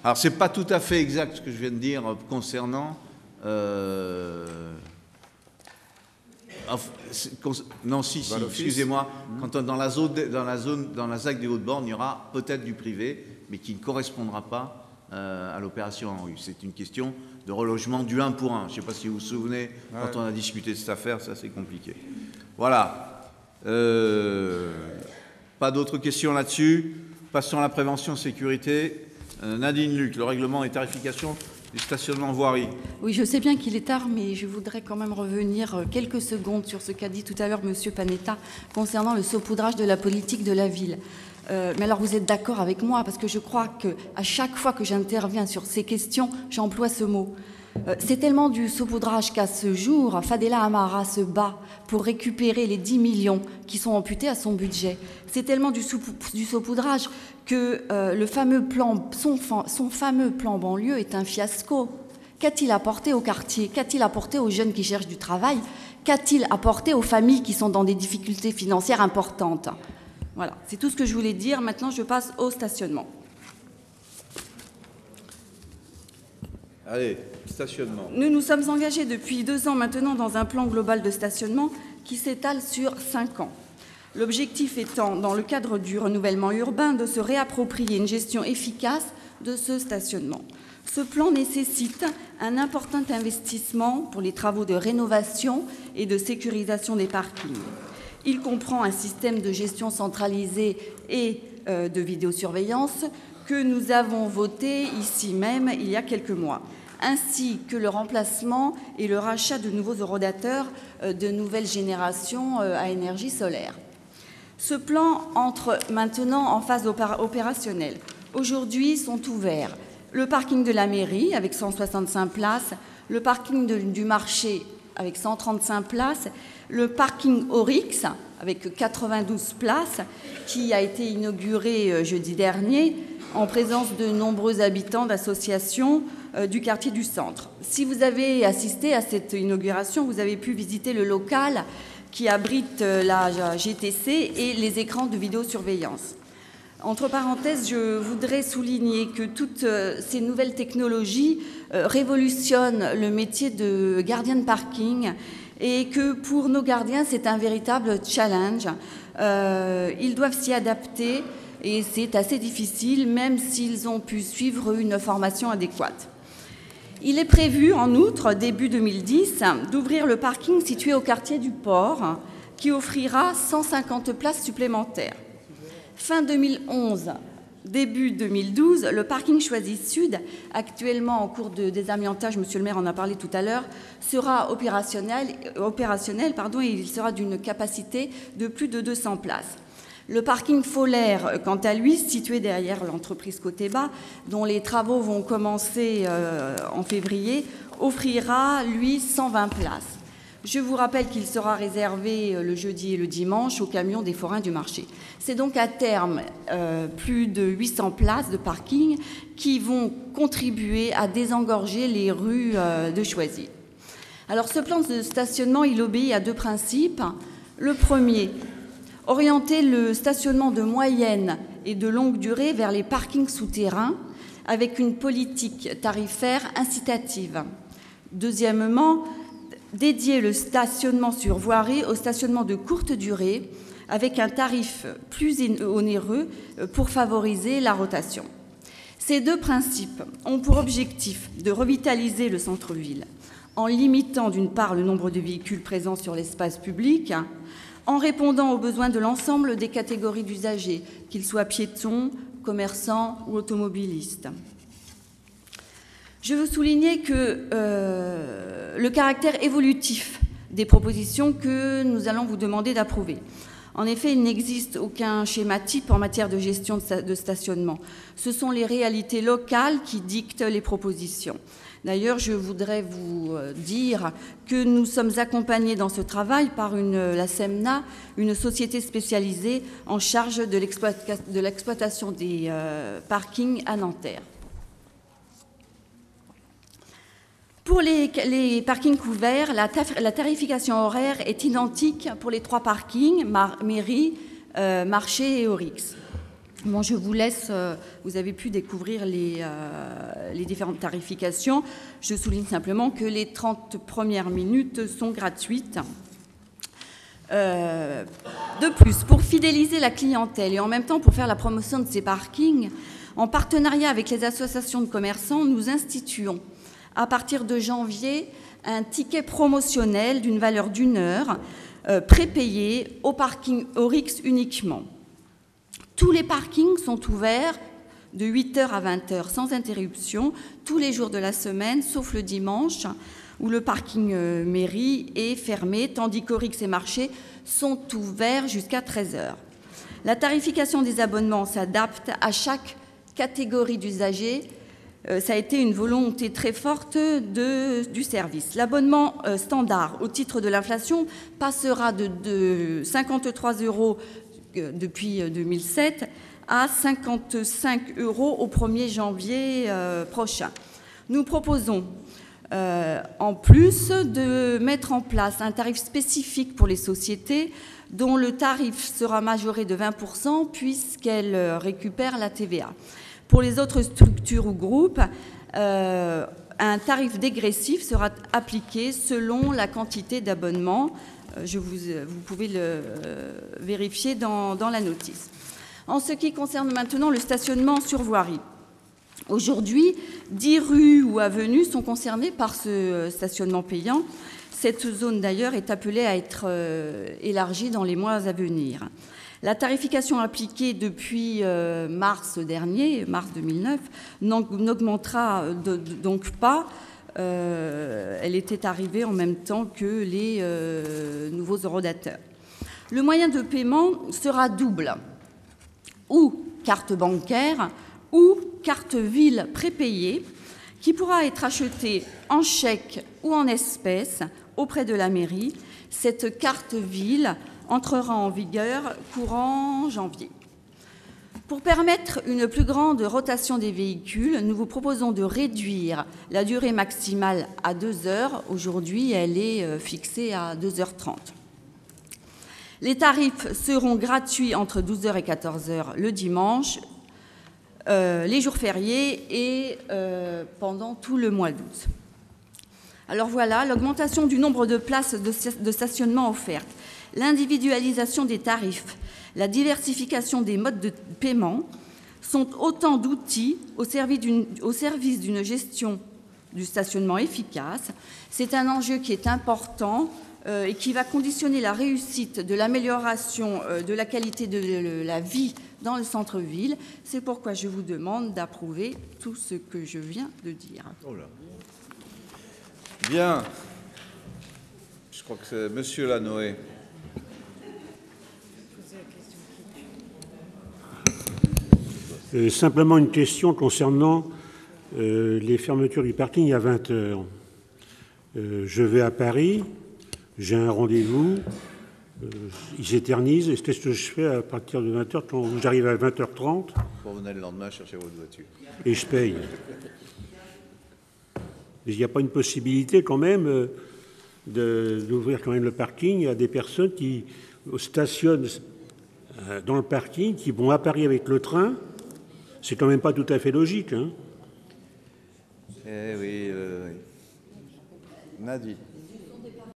Alors, c'est pas tout à fait exact ce que je viens de dire concernant... non, si, excusez-moi. Quand dans la ZAC des Hautes-Bornes, il y aura peut-être du privé, mais qui ne correspondra pas à l'opération en rue. C'est une question de relogement du 1 pour 1. Je ne sais pas si vous vous souvenez, quand on a discuté de cette affaire, ça c'est compliqué. Voilà. Pas d'autres questions là-dessus. Passons à la prévention sécurité. Nadine Luc, le règlement et tarification du stationnement voirie. Oui, je sais bien qu'il est tard, mais je voudrais quand même revenir quelques secondes sur ce qu'a dit tout à l'heure M. Panetta concernant le saupoudrage de la politique de la ville. Mais alors vous êtes d'accord avec moi, parce que je crois qu'à chaque fois que j'interviens sur ces questions, j'emploie ce mot. C'est tellement du saupoudrage qu'à ce jour, Fadela Amara se bat pour récupérer les 10 millions qui sont amputés à son budget. C'est tellement du saupoudrage que le fameux plan, son fameux plan banlieue est un fiasco. Qu'a-t-il apporté au quartier? Qu'a-t-il apporté aux jeunes qui cherchent du travail? Qu'a-t-il apporté aux familles qui sont dans des difficultés financières importantes? Voilà, c'est tout ce que je voulais dire. Maintenant, je passe au stationnement. Allez, stationnement. Nous nous sommes engagés depuis 2 ans maintenant dans un plan global de stationnement qui s'étale sur 5 ans. L'objectif étant, dans le cadre du renouvellement urbain, de se réapproprier une gestion efficace de ce stationnement. Ce plan nécessite un important investissement pour les travaux de rénovation et de sécurisation des parkings. Il comprend un système de gestion centralisé et de vidéosurveillance que nous avons voté ici même il y a quelques mois, ainsi que le remplacement et le rachat de nouveaux eurodateurs de nouvelle génération à énergie solaire. Ce plan entre maintenant en phase opérationnelle. Aujourd'hui sont ouverts le parking de la mairie avec 165 places, le parking du marché avec 135 places, le parking Oryx avec 92 places qui a été inauguré jeudi dernier en présence de nombreux habitants d'associations du quartier du centre. Si vous avez assisté à cette inauguration, vous avez pu visiter le local qui abrite la GTC et les écrans de vidéosurveillance. Entre parenthèses, je voudrais souligner que toutes ces nouvelles technologies révolutionnent le métier de gardien de parking et que pour nos gardiens, c'est un véritable challenge. Ils doivent s'y adapter et c'est assez difficile, même s'ils ont pu suivre une formation adéquate. Il est prévu, en outre, début 2010, d'ouvrir le parking situé au quartier du Port, qui offrira 150 places supplémentaires. Fin 2011, début 2012, le parking Choisy Sud, actuellement en cours de désamiantage, monsieur le maire en a parlé tout à l'heure, sera opérationnel et il sera d'une capacité de plus de 200 places. Le parking Folaire, quant à lui, situé derrière l'entreprise Côté-Bas, dont les travaux vont commencer en février, offrira, lui, 120 places. Je vous rappelle qu'il sera réservé le jeudi et le dimanche aux camions des forains du marché. C'est donc à terme plus de 800 places de parking qui vont contribuer à désengorger les rues de Choisy. Alors ce plan de stationnement, il obéit à 2 principes. Le premier, orienter le stationnement de moyenne et de longue durée vers les parkings souterrains avec une politique tarifaire incitative. Deuxièmement, dédier le stationnement sur voirie au stationnement de courte durée avec un tarif plus onéreux pour favoriser la rotation. Ces 2 principes ont pour objectif de revitaliser le centre-ville en limitant d'une part le nombre de véhicules présents sur l'espace public, en répondant aux besoins de l'ensemble des catégories d'usagers, qu'ils soient piétons, commerçants ou automobilistes. Je veux souligner que le caractère évolutif des propositions que nous allons vous demander d'approuver. En effet, il n'existe aucun schéma type en matière de gestion de stationnement. Ce sont les réalités locales qui dictent les propositions. D'ailleurs, je voudrais vous dire que nous sommes accompagnés dans ce travail par la SEMNA, une société spécialisée en charge de l'exploitation des parkings à Nanterre. Pour les parkings couverts, la tarification horaire est identique pour les 3 parkings, mairie, marché et Oryx. Bon, je vous laisse, vous avez pu découvrir les différentes tarifications. Je souligne simplement que les 30 premières minutes sont gratuites. De plus, pour fidéliser la clientèle et en même temps pour faire la promotion de ces parkings, en partenariat avec les associations de commerçants, nous instituons à partir de janvier un ticket promotionnel d'une valeur d'1 heure prépayé au parking Oryx uniquement. Tous les parkings sont ouverts de 8h à 20h sans interruption, tous les jours de la semaine, sauf le dimanche, où le parking mairie est fermé, tandis qu'Oryx et marché sont ouverts jusqu'à 13h. La tarification des abonnements s'adapte à chaque catégorie d'usagers. Ça a été une volonté très forte du service. L'abonnement standard au titre de l'inflation passera de 53 € depuis 2007 à 55 € au 1er janvier prochain. Nous proposons en plus de mettre en place un tarif spécifique pour les sociétés dont le tarif sera majoré de 20% puisqu'elles récupèrent la TVA. Pour les autres structures ou groupes, un tarif dégressif sera appliqué selon la quantité d'abonnements. Vous pouvez le vérifier dans la notice. En ce qui concerne maintenant le stationnement sur voirie, aujourd'hui, 10 rues ou avenues sont concernées par ce stationnement payant. Cette zone, d'ailleurs, est appelée à être élargie dans les mois à venir. La tarification appliquée depuis mars dernier, mars 2009, n'augmentera donc pas. Elle était arrivée en même temps que les nouveaux eurodateurs. Le moyen de paiement sera double, ou carte bancaire ou carte ville prépayée, qui pourra être achetée en chèque ou en espèces auprès de la mairie. Cette carte ville entrera en vigueur courant janvier. Pour permettre une plus grande rotation des véhicules, nous vous proposons de réduire la durée maximale à 2 heures. Aujourd'hui, elle est fixée à 2h30. Les tarifs seront gratuits entre 12h et 14h le dimanche, les jours fériés et pendant tout le mois d'août. Alors voilà, l'augmentation du nombre de places de stationnement offertes, l'individualisation des tarifs, la diversification des modes de paiement sont autant d'outils au service d'une gestion du stationnement efficace. C'est un enjeu qui est important et qui va conditionner la réussite de l'amélioration de la qualité de la vie dans le centre-ville. C'est pourquoi je vous demande d'approuver tout ce que je viens de dire. Oh là. Bien. Je crois que c'est Monsieur Lanoé. Simplement une question concernant les fermetures du parking à 20h. Je vais à Paris, j'ai un rendez-vous, il s'éternise, et qu'est-ce que je fais à partir de 20h quand j'arrive à 20h30 ? Vous venez le lendemain chercher votre voiture. Et je paye. Il n'y a pas une possibilité quand même d'ouvrir quand même le parking à des personnes qui stationnent dans le parking, qui vont à Paris avec le train. C'est quand même pas tout à fait logique, hein. Eh oui, Nadie.